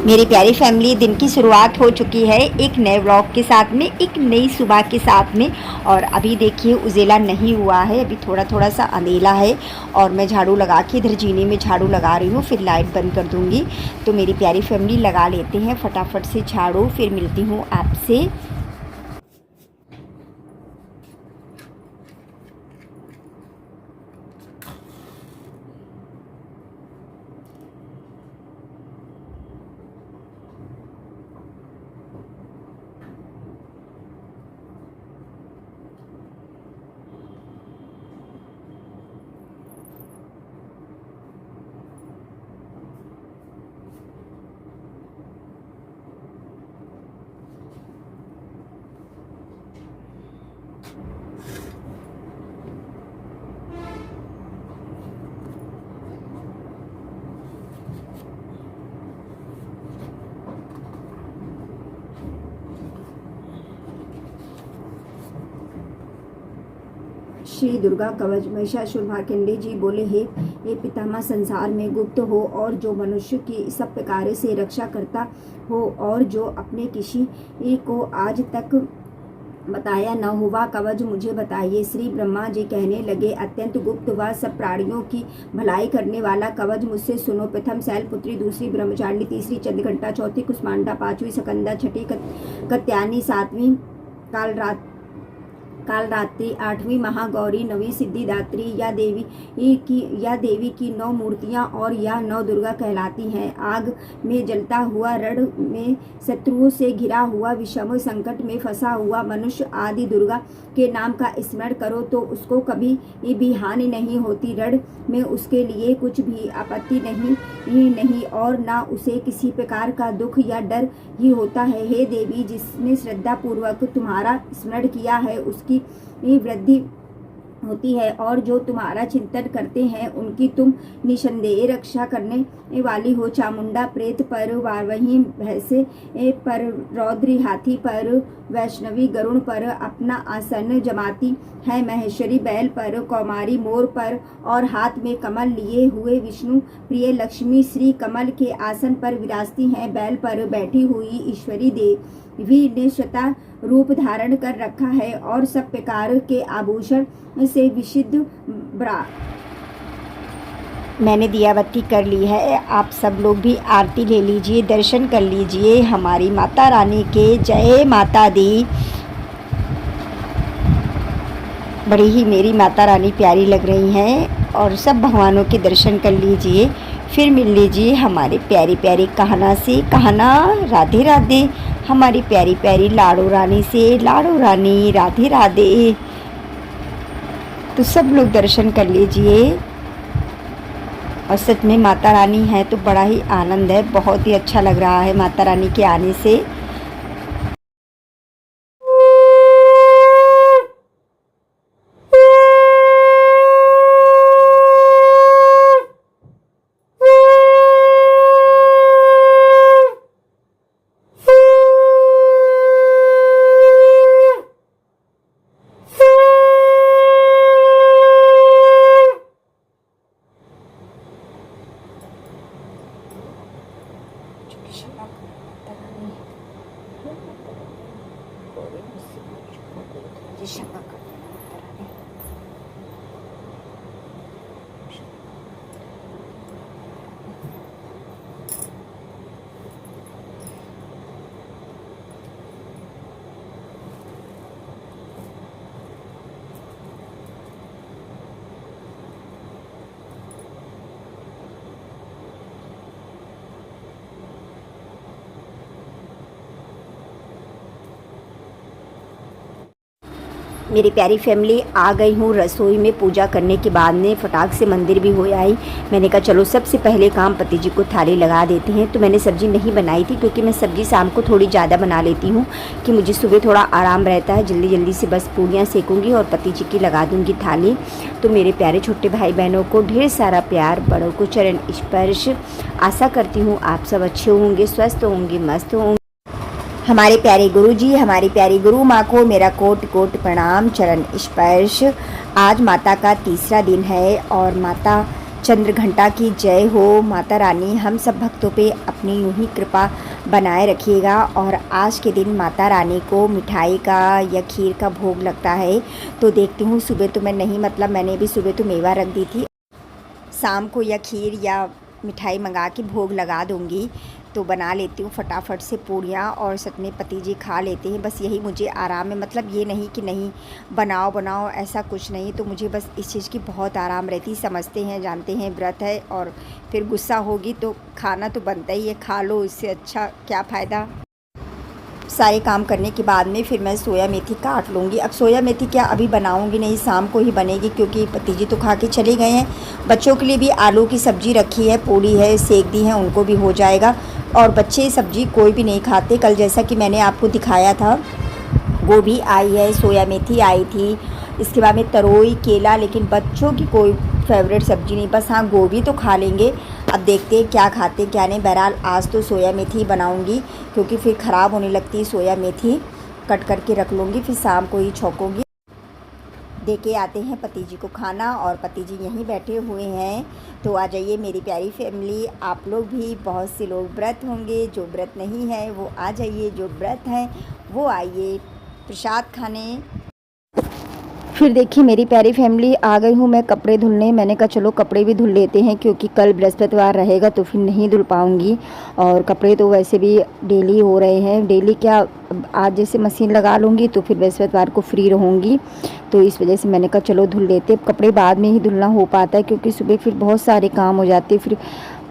मेरी प्यारी फैमिली, दिन की शुरुआत हो चुकी है एक नए व्लॉग के साथ में, एक नई सुबह के साथ में। और अभी देखिए उजेला नहीं हुआ है, अभी थोड़ा थोड़ा सा अंधेला है और मैं झाड़ू लगा के इधर जीने में झाड़ू लगा रही हूँ, फिर लाइट बंद कर दूँगी। तो मेरी प्यारी फैमिली लगा लेते हैं फटाफट से झाड़ू, फिर मिलती हूँ आपसे। श्री दुर्गा कवच। महिषासुर मार्कंडेय जी बोले, हे पितामह, संसार में गुप्त हो और जो मनुष्य की सब प्रकार से रक्षा करता हो और जो अपने किसी को आज तक बताया न हुआ कवच मुझे बताइए। श्री ब्रह्मा जी कहने लगे, अत्यंत गुप्त व सब प्राणियों की भलाई करने वाला कवच मुझसे सुनो। प्रथम शैलपुत्री, दूसरी ब्रह्मचारिणी, तीसरी चंद्रघंटा, चौथी कुष्मांडा, पांचवी सकंदा, छठी कत्यानी, सातवीं कालरात्रि, आठवीं महागौरी, नवीं सिद्धिदात्री। या देवी की 9 मूर्तियां और या 9 दुर्गा कहलाती हैं। आग में जलता हुआ, रण में शत्रुओं से घिरा हुआ, विषम संकट में फंसा हुआ मनुष्य आदि दुर्गा के नाम का स्मरण करो तो उसको कभी भी हानि नहीं होती। रण में उसके लिए कुछ भी आपत्ति नहीं और ना उसे किसी प्रकार का दुख या डर ही होता है। हे देवी, जिसने श्रद्धा पूर्वक तुम्हारा स्मरण किया है उसकी वृद्धि होती है और जो तुम्हारा चिंतन करते हैं उनकी तुम निसंदेह रक्षा करने वाली हो। चामुंडा प्रेत पर, वारवही भैंसे पर, रौद्री हाथी पर, वैष्णवी गरुण पर अपना आसन जमाती है। महेश्वरी बैल पर, कौमारी मोर पर और हाथ में कमल लिए हुए विष्णु प्रिय लक्ष्मी श्री कमल के आसन पर विराजती हैं। बैल पर बैठी हुई ईश्वरी देवी ने श्वेता रूप धारण कर रखा है और सब प्रकार के आभूषण से विशुद्ध मैंने दिया बत्ती कर ली है। आप सब लोग भी आरती ले लीजिए, दर्शन कर लीजिए हमारी माता रानी के। जय माता दी। बड़ी ही मेरी माता रानी प्यारी लग रही हैं और सब भगवानों के दर्शन कर लीजिए, फिर मिल लीजिए हमारे प्यारी प्यारी कहना से। कहना राधे राधे हमारी प्यारी प्यारी लाडो रानी से। लाडो रानी राधे राधे। तो सब लोग दर्शन कर लीजिए। और सच में माता रानी है तो बड़ा ही आनंद है, बहुत ही अच्छा लग रहा है माता रानी के आने से। मेरी प्यारी फैमिली, आ गई हूँ रसोई में। पूजा करने के बाद में फटाक से मंदिर भी हो आई। मैंने कहा चलो सबसे पहले काम पति जी को थाली लगा देते हैं। तो मैंने सब्ज़ी नहीं बनाई थी क्योंकि मैं सब्ज़ी शाम को थोड़ी ज़्यादा बना लेती हूँ कि मुझे सुबह थोड़ा आराम रहता है। जल्दी जल्दी से बस पूड़ियाँ सेकूँगी और पति जी की लगा दूँगी थाली। तो मेरे प्यारे छोटे भाई बहनों को ढेर सारा प्यार, बड़ों को चरण स्पर्श। आशा करती हूँ आप सब अच्छे होंगे, स्वस्थ होंगे, मस्त होंगे। हमारे प्यारे गुरु जी, हमारी प्यारी गुरु माँ को मेरा कोट कोट प्रणाम, चरण स्पर्श। आज माता का तीसरा दिन है और माता चंद्र घंटा की जय हो। माता रानी हम सब भक्तों पे अपनी यूं ही कृपा बनाए रखिएगा। और आज के दिन माता रानी को मिठाई का या खीर का भोग लगता है, तो देखती हूँ। सुबह तो मैं नहीं, मतलब मैंने भी सुबह तो मेवा रख दी थी, शाम को या खीर या मिठाई मंगा के भोग लगा दूँगी। तो बना लेती हूँ फटाफट से पूड़ियाँ, और सच में पति जी खा लेते हैं। बस यही मुझे आराम है, मतलब ये नहीं कि नहीं बनाओ ऐसा कुछ नहीं। तो मुझे बस इस चीज़ की बहुत आराम रहती। समझते हैं, जानते हैं व्रत है, और फिर गुस्सा होगी तो खाना तो बनता ही है, खा लो, इससे अच्छा क्या फ़ायदा। सारे काम करने के बाद में फिर मैं सोया मेथी काट लूँगी। अब सोया मेथी क्या अभी बनाऊँगी नहीं, शाम को ही बनेगी, क्योंकि पति जी तो खा के चले गए हैं। बच्चों के लिए भी आलू की सब्ज़ी रखी है, पूड़ी है, सेक दी है, उनको भी हो जाएगा। और बच्चे सब्ज़ी कोई भी नहीं खाते। कल जैसा कि मैंने आपको दिखाया था, गोभी आई है, सोया मेथी आई थी, इसके बाद में तरोई, केला, लेकिन बच्चों की कोई फेवरेट सब्ज़ी नहीं। बस हाँ, गोभी तो खा लेंगे। अब देखते हैं क्या खाते क्या नहीं। बहरहाल आज तो सोया मेथी बनाऊंगी, क्योंकि फिर ख़राब होने लगती है सोया मेथी। कट करके रख लूँगी, फिर शाम को ही छौंकूँगी। दे के आते हैं पति जी को खाना, और पति जी यहीं बैठे हुए हैं। तो आ जाइए मेरी प्यारी फैमिली, आप लोग भी, बहुत से लोग व्रत होंगे, जो व्रत नहीं है वो आ जाइए, जो व्रत हैं वो आइए प्रसाद खाने। फिर देखिए मेरी प्यारी फैमिली, आ गई हूँ मैं कपड़े धुलने। मैंने कहा चलो कपड़े भी धुल लेते हैं, क्योंकि कल बृहस्पतिवार रहेगा तो फिर नहीं धुल पाऊँगी। और कपड़े तो वैसे भी डेली हो रहे हैं, डेली क्या, आज जैसे मशीन लगा लूँगी तो फिर बृहस्पतिवार को फ्री रहूँगी। तो इस वजह से मैंने कहा चलो धुल लेते। कपड़े बाद में ही धुलना हो पाता है, क्योंकि सुबह फिर बहुत सारे काम हो जाते हैं। फिर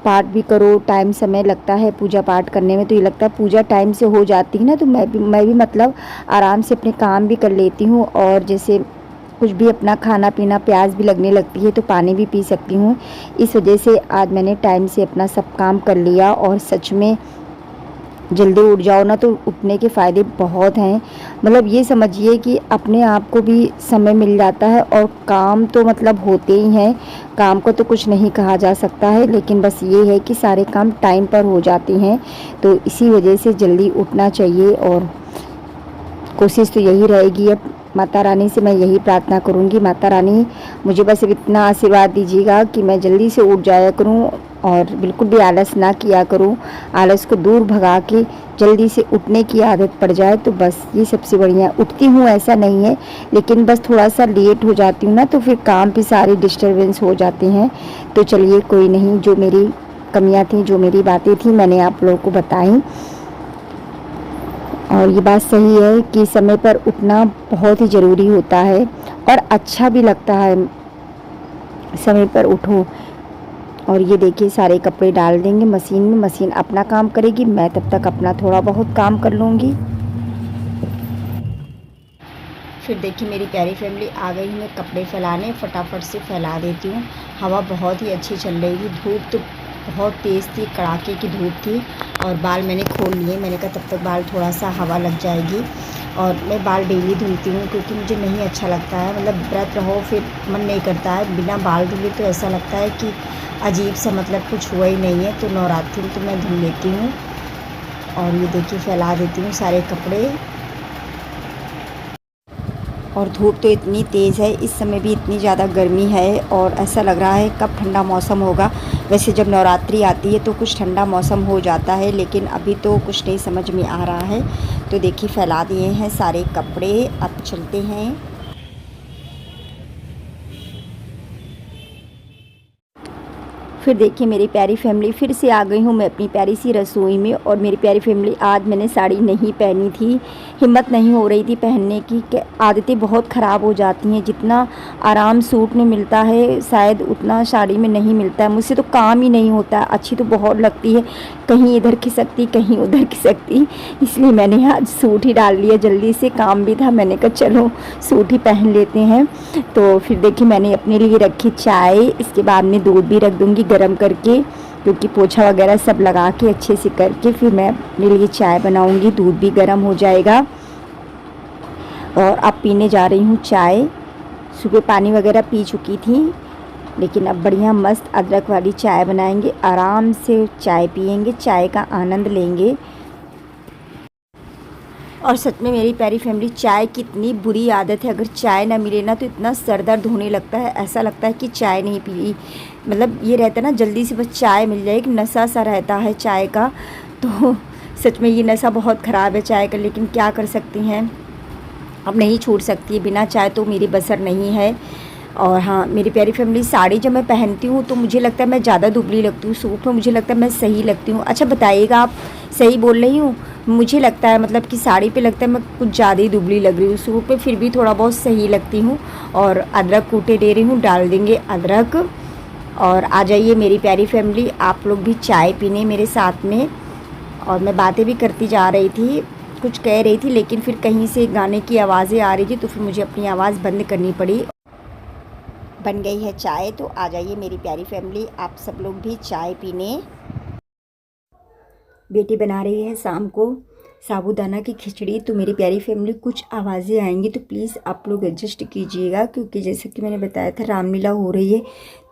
पाठ भी करो, टाइम समय लगता है पूजा पाठ करने में। तो ये लगता है पूजा टाइम से हो जाती है ना, तो मैं भी मतलब आराम से अपने काम भी कर लेती हूँ। और जैसे कुछ भी अपना खाना पीना, प्यास भी लगने लगती है तो पानी भी पी सकती हूँ। इस वजह से आज मैंने टाइम से अपना सब काम कर लिया। और सच में जल्दी उठ जाओ ना तो उठने के फ़ायदे बहुत हैं। मतलब ये समझिए कि अपने आप को भी समय मिल जाता है, और काम तो मतलब होते ही हैं। काम को तो कुछ नहीं कहा जा सकता है, लेकिन बस ये है कि सारे काम टाइम पर हो जाते हैं। तो इसी वजह से जल्दी उठना चाहिए, और कोशिश तो यही रहेगी। अब माता रानी से मैं यही प्रार्थना करूंगी, माता रानी मुझे बस इतना आशीर्वाद दीजिएगा कि मैं जल्दी से उठ जाया करूं, और बिल्कुल भी आलस ना किया करूं। आलस को दूर भगा के जल्दी से उठने की आदत पड़ जाए, तो बस ये सबसे बढ़िया। उठती हूँ ऐसा नहीं है, लेकिन बस थोड़ा सा लेट हो जाती हूँ ना, तो फिर काम पे सारे डिस्टर्बेंस हो जाते हैं। तो चलिए कोई नहीं, जो मेरी कमियाँ थी, जो मेरी बातें थी, मैंने आप लोगों को बताई। और ये बात सही है कि समय पर उठना बहुत ही ज़रूरी होता है, और अच्छा भी लगता है समय पर उठो। और ये देखिए सारे कपड़े डाल देंगे मशीन में, मशीन अपना काम करेगी, मैं तब तक अपना थोड़ा बहुत काम कर लूँगी। फिर देखिए मेरी प्यारी फैमिली, आ गई मैं कपड़े फैलाने, फटाफट से फैला देती हूँ। हवा बहुत ही अच्छी चल रही थी, धूप तो बहुत तेज़ थी, कड़ाके की धूप थी। और बाल मैंने खोल लिए, मैंने कहा तब तक बाल थोड़ा सा हवा लग जाएगी। और मैं बाल डेली धुलती हूँ, क्योंकि मुझे नहीं अच्छा लगता है, मतलब व्रत रहो फिर मन नहीं करता है बिना बाल धुले, तो ऐसा लगता है कि अजीब सा, मतलब कुछ हुआ ही नहीं है। तो नवरात्रि तो मैं धुल लेती हूँ। और ये देखिए फैला देती हूँ सारे कपड़े। और धूप तो इतनी तेज़ है, इस समय भी इतनी ज़्यादा गर्मी है, और ऐसा लग रहा है कब ठंडा मौसम होगा। वैसे जब नवरात्रि आती है तो कुछ ठंडा मौसम हो जाता है, लेकिन अभी तो कुछ नहीं समझ में आ रहा है। तो देखिए फैला दिए हैं सारे कपड़े, अब चलते हैं। फिर देखिए मेरी प्यारी फैमिली, फिर से आ गई हूँ मैं अपनी प्यारी सी रसोई में। और मेरी प्यारी फैमिली, आज मैंने साड़ी नहीं पहनी थी, हिम्मत नहीं हो रही थी पहनने की। आदतें बहुत ख़राब हो जाती हैं, जितना आराम सूट में मिलता है शायद उतना साड़ी में नहीं मिलता है। मुझसे तो काम ही नहीं होता, अच्छी तो बहुत लगती है, कहीं इधर खिसकती कहीं उधर खिसकती। इसलिए मैंने आज सूट ही डाल लिया, जल्दी से काम भी था, मैंने कहा चलो सूट ही पहन लेते हैं। तो फिर देखिए मैंने अपने लिए रखी चाय, इसके बाद में दूध भी रख दूँगी गरम करके, क्योंकि पोछा वगैरह सब लगा के अच्छे से करके फिर मैं अपने लिए चाय बनाऊंगी। दूध भी गर्म हो जाएगा। और अब पीने जा रही हूँ चाय। सुबह पानी वगैरह पी चुकी थी, लेकिन अब बढ़िया मस्त अदरक वाली चाय बनाएंगे, आराम से चाय पियेंगे, चाय का आनंद लेंगे। और सच में मेरी प्यारी फैमिली, चाय की इतनी बुरी आदत है, अगर चाय ना मिले ना तो इतना सर दर्द होने लगता है, ऐसा लगता है कि चाय नहीं पी। मतलब ये रहता है ना, जल्दी से बस चाय मिल जाए, एक नशा सा रहता है चाय का। तो सच में ये नशा बहुत ख़राब है चाय का, लेकिन क्या कर सकती हैं, अब नहीं छूट सकती, बिना चाय तो मेरी बसर नहीं है। और हाँ मेरी प्यारी फैमिली, साड़ी जब मैं पहनती हूँ तो मुझे लगता है मैं ज़्यादा दुबली लगती हूँ, सूट में मुझे लगता है मैं सही लगती हूँ। अच्छा बताइएगा, आप सही बोल रही हूँ? मुझे लगता है मतलब कि साड़ी पे लगता है मैं कुछ ज़्यादा ही दुबली लग रही हूँ, सूट पे फिर भी थोड़ा बहुत सही लगती हूँ। और अदरक कूटे दे रही हूँ, डाल देंगे अदरक। और आ जाइए मेरी प्यारी फैमिली, आप लोग भी चाय पीने मेरे साथ में। और मैं बातें भी करती जा रही थी, कुछ कह रही थी, लेकिन फिर कहीं से गाने की आवाज़ें आ रही थी तो फिर मुझे अपनी आवाज़ बंद करनी पड़ी। बन गई है चाय, तो आ जाइए मेरी प्यारी फैमिली, आप सब लोग भी चाय पीने। बेटी बना रही है शाम को साबूदाना की खिचड़ी, तो मेरी प्यारी फैमिली कुछ आवाज़ें आएंगी तो प्लीज़ आप लोग एडजस्ट कीजिएगा, क्योंकि जैसे कि मैंने बताया था रामलीला हो रही है,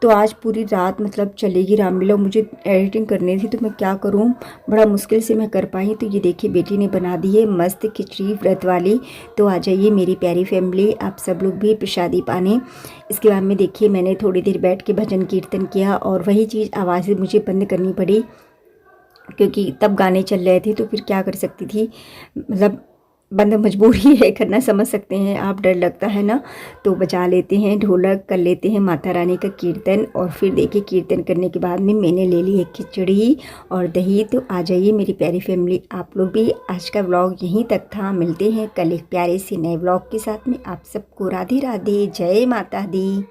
तो आज पूरी रात मतलब चलेगी रामलीला। मुझे एडिटिंग करनी थी तो मैं क्या करूं, बड़ा मुश्किल से मैं कर पाई। तो ये देखिए बेटी ने बना दी है मस्त खिचड़ी व्रत वाली। तो आ जाइए मेरी प्यारी फैमिली, आप सब लोग भी प्रसादी पाने। इसके बाद में देखिए मैंने थोड़ी देर बैठ के भजन कीर्तन किया, और वही चीज़ आवाज़ें मुझे बंद करनी पड़ी क्योंकि तब गाने चल रहे थे, तो फिर क्या कर सकती थी, मतलब बंद मजबूरी है करना, समझ सकते हैं आप, डर लगता है ना। तो बजा लेते हैं ढोलक, कर लेते हैं माता रानी का कीर्तन, और फिर देखिए कीर्तन करने के बाद में मैंने ले ली है खिचड़ी और दही। तो आ जाइए मेरी प्यारी फैमिली, आप लोग भी। आज का व्लॉग यहीं तक था, मिलते हैं कल एक प्यारे से नए व्लॉग के साथ में। आप सबको राधे राधे, जय माता दी।